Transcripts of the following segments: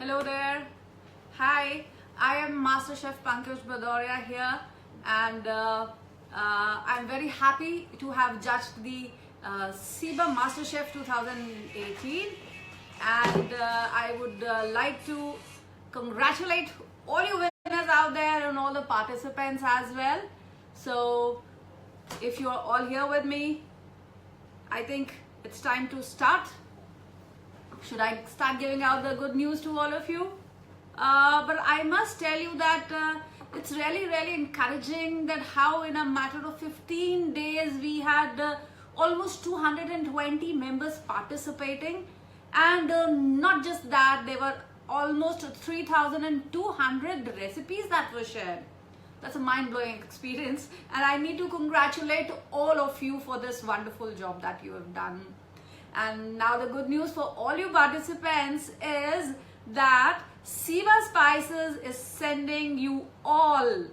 Hello there. Hi, I am Master Chef Pankaj Bhadoria here, and I'm very happy to have judged the SIBA Master Chef 2018, and I would like to congratulate all you winners out there and all the participants as well. So, if you are all here with me, I think it's time to start. Should I start giving out the good news to all of you? But I must tell you that it's really encouraging that how in a matter of 15 days we had almost 220 members participating, and not just that, there were almost 3,200 recipes that were shared. That's a mind-blowing experience, and I need to congratulate all of you for this wonderful job that you have done. And now the good news for all you participants is that SIBA Spices is sending you all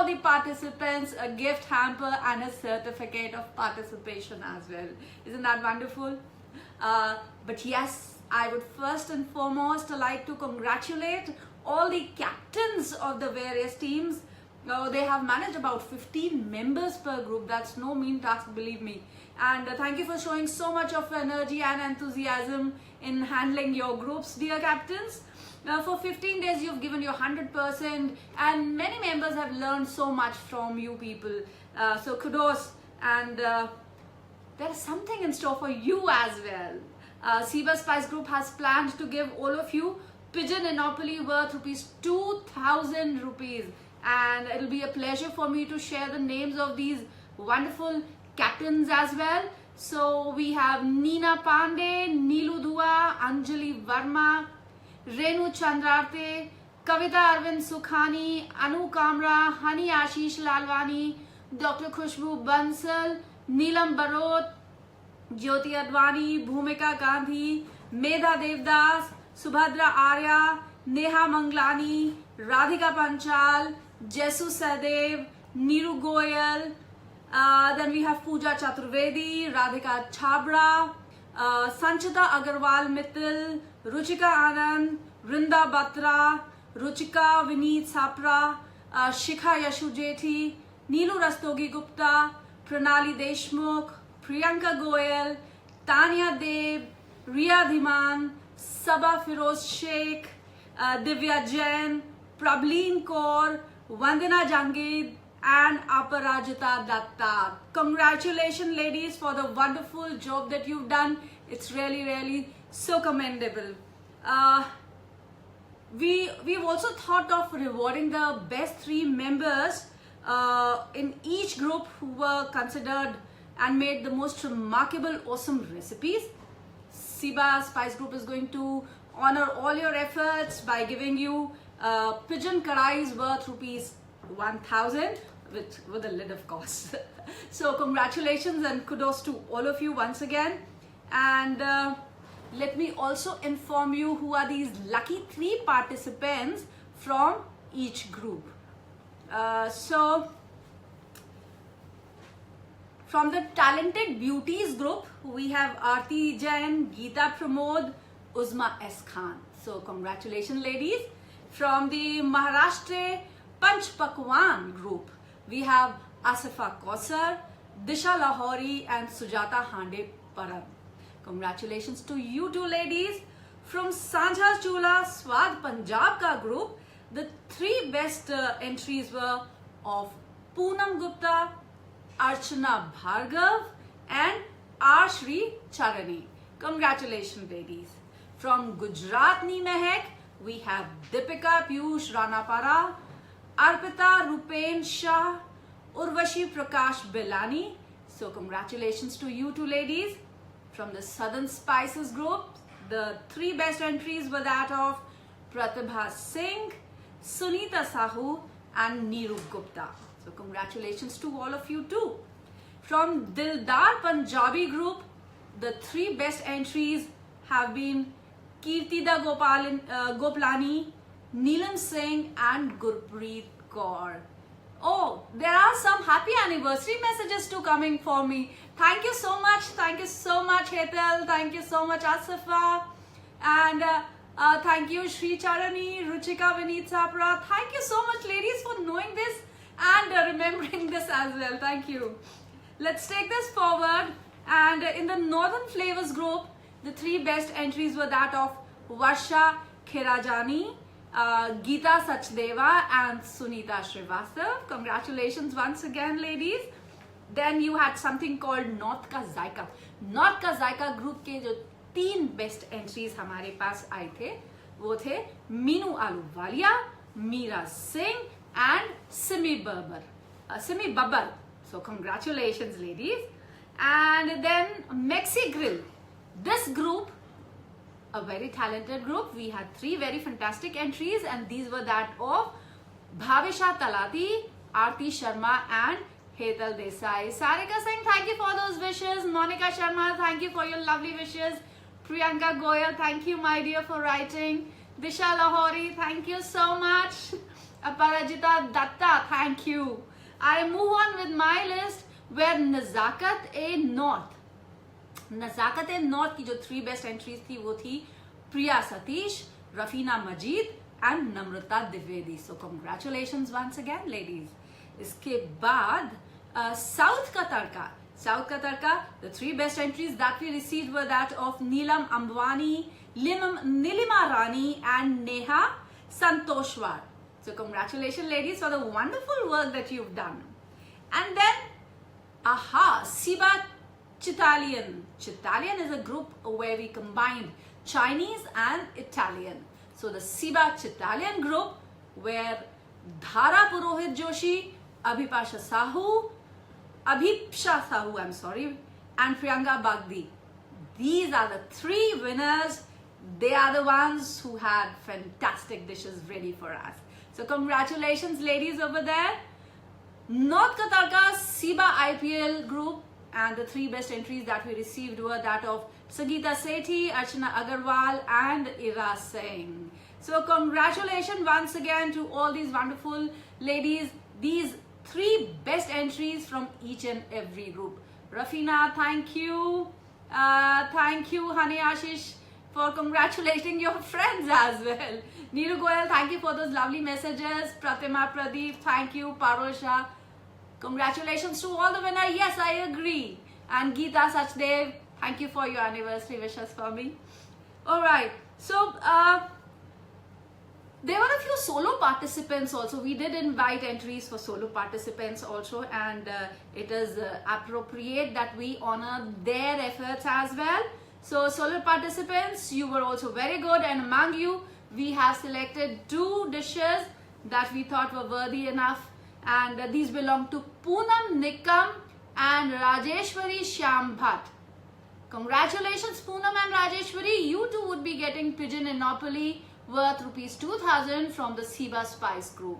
the participants a gift hamper and a certificate of participation as well. Isn't that wonderful? But yes, I would first and foremost like to congratulate all the captains of the various teams. They have managed about 15 members per group. That's no mean task, believe me. And thank you for showing so much of energy and enthusiasm in handling your groups, dear captains. For 15 days, you've given your 100%, and many members have learned so much from you people. So kudos, and there is something in store for you as well. SIBA Spice Group has planned to give all of you pigeon monopoly worth rupees 2,000 rupees. And it'll be a pleasure for me to share the names of these wonderful captains as well. So we have Neena Pandey, Neelu Dua, Anjali Verma, Renu Chandrarte, Kavita Arvind Sukhani, Anu Kamra, Hani Ashish Lalwani, Dr. Khushbu Bansal, Neelam Barot, Jyoti Advani, Bhumika Gandhi, Medha Devdas, Subhadra Arya, Neha Manglani, Radhika Panchal, Jesu Sadev, Neeru Goyal, then we have Pooja Chaturvedi, Radhika Chabra, Sanchita Agarwal Mittal, Ruchika Anand, Rinda Batra, Ruchika Vineet Sapra, Shikha Yashu Jethi, Neelu Rastogi Gupta, Pranali Deshmukh, Priyanka Goyal, Tanya Deb, Riya Dhiman, Saba Firoz Sheikh, Divya Jain, Prableen Kaur, Vandana Jangid, and Aparajita Datta. Congratulations, ladies, for the wonderful job that you've done. It's really so commendable. We've also thought of rewarding the best 3 members in each group who were considered and made the most remarkable, awesome recipes. SIBA Spice Group is going to honor all your efforts by giving you pigeon karais worth rupees 1,000 with a lid, of course. So congratulations and kudos to all of you once again. And let me also inform you who are these lucky 3 participants from each group. So from the Talented Beauties group, we have Aarti Jain, Geeta Pramod, Uzma S. Khan. So congratulations, ladies. From the Maharashtra Panch Pakwan group, we have Asifa Kausar, Disha Lahori, and Sujata Hande Param. Congratulations to you two ladies. From Sanjha Chula Swad Punjab ka group, the 3 best entries were of Poonam Gupta, Archana Bhargav, and Ashri Charani. Congratulations, ladies. From Gujarat Ni Mehak, we have Deepika Piyush Ranapara, Arpita Rupen Shah, Urvashi Prakash Belani. So congratulations to you two ladies. From the Southern Spices group, the 3 best entries were that of Pratibha Singh, Sunita Sahu, and Neeru Gupta. So congratulations to all of you too. From Dildar Punjabi group, the 3 best entries have been Kirtida Goplani, Neelam Singh, and Gurpreet Kaur. Oh, there are some happy anniversary messages too coming for me. Thank you so much. Thank you so much, Hetal. Thank you so much, Asifa. And Thank you, Shri Charani, Ruchika, Vineet Sapra. Thank you so much, ladies, for knowing this and remembering this as well. Thank you. Let's take this forward. And in the Northern Flavors group, the 3 best entries were that of Varsha Khirajani, Geeta Sachdeva, and Sunita Srivastav. Congratulations once again, ladies. Then you had something called North Ka Zaika. North Ka Zaika group के जो 3 best entries हमारे पास आए थे वो थे Meenu Ahluwalia, Meera Singh and Simi Babbar. So congratulations, ladies. And then Mexi Grill. This group, a very talented group. We had 3 very fantastic entries, and these were that of Bhavisha Talati, Aarti Sharma, and Hetal Desai. Sarika Singh, thank you for those wishes. Monica Sharma, thank you for your lovely wishes. Priyanka Goyal, thank you, my dear, for writing. Disha Lahori, thank you so much. Aparajita Datta, thank you. I move on with my list where Nazakat-e-North की जो 3 best entries थी वो थी Priya Satish, Rafina Majeed and Namrata Dwivedi. So congratulations once again, ladies. इसके बाद south का तड़का, the 3 best entries that we received were that of Neelam Ambwani, Nilima Rani, and Neha Santoshwar. So congratulations, ladies, for the wonderful work that you've done. And then, Siba Chitalian. Chitalian is a group where we combined Chinese and Italian. So the Siba Chitalian group, where Dhara Purohit Joshi, Abhipsha Sahu, and Priyanka Bagdi. These are the 3 winners. They are the ones who had fantastic dishes ready for us. So congratulations, ladies, over there. North Katarka Siba IPL group, and the 3 best entries that we received were that of Sangeeta Sethi, Archana Agarwal, and Ira Singh. So congratulations once again to all these wonderful ladies. These 3 best entries from each and every group. Rafina, thank you. Thank you, Hani Ashish, for congratulating your friends as well. Neeru Goyal, thank you for those lovely messages. Pratima Pradeep, thank you. Parosha, congratulations to all the winners. Yes, I agree. And Geeta Sachdev, thank you for your anniversary wishes for me. Alright, so there were a few solo participants also. We did invite entries for solo participants also, and it is appropriate that we honor their efforts as well. So solo participants, you were also very good, and among you, we have selected 2 dishes that we thought were worthy enough, and these belong to Poonam Nikam and Rajeshwari Shyam Bhatt. Congratulations, Poonam and Rajeshwari. You 2 would be getting pigeon in Napoli worth rupees 2,000 from the Siba Spice group.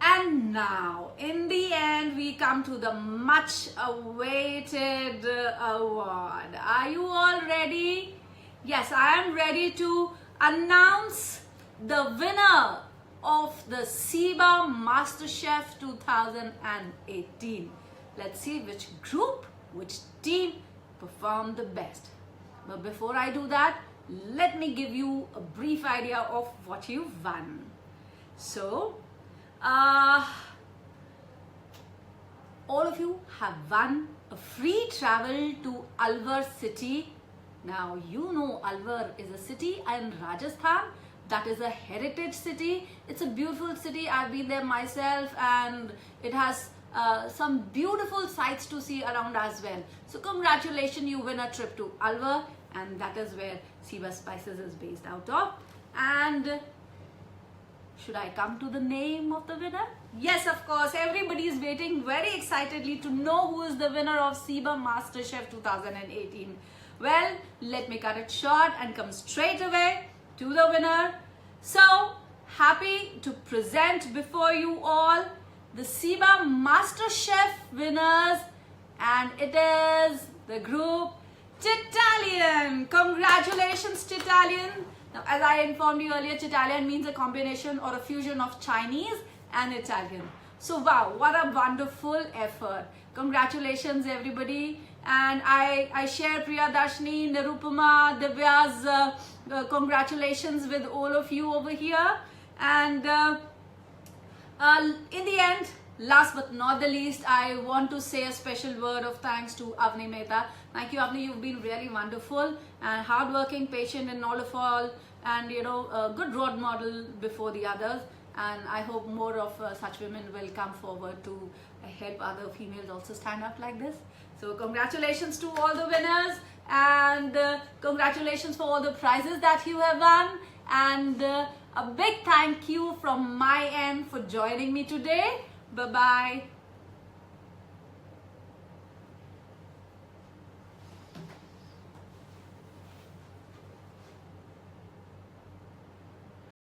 And now, in the end, we come to the much awaited award. Are you all ready? Yes, I am ready to announce the winner of the Siba MasterChef 2018. Let's see which group, which team performed the best. But before I do that, let me give you a brief idea of what you've won. So, all of you have won a free travel to Alwar city. Now, you know Alwar is a city in Rajasthan. That is a heritage city. It's a beautiful city. I've been there myself, and it has some beautiful sights to see around as well. So congratulations, you win a trip to Alwar, and that is where Siba Spices is based out of. And should I come to the name of the winner? Yes, of course. Everybody is waiting very excitedly to know who is the winner of Siba MasterChef 2018. Well, let me cut it short and come straight away to the winner. So, happy to present before you all the Siba MasterChef winners, and it is the group Chitalian. Congratulations, Chitalian. Now, as I informed you earlier, Chitalian means a combination or a fusion of Chinese and Italian. So, wow, what a wonderful effort. Congratulations, everybody. And I share Priya Darshini, Nirupama, Divya's congratulations with all of you over here. And in the end, last but not the least, I want to say a special word of thanks to Avni Mehta. Thank you, Avni. You've been really wonderful and hardworking, patient, and all of all, and a good role model before the others. And I hope more of such women will come forward to help other females also stand up like this. So congratulations to all the winners, and congratulations for all the prizes that you have won, and a big thank you from my end for joining me today. Bye bye.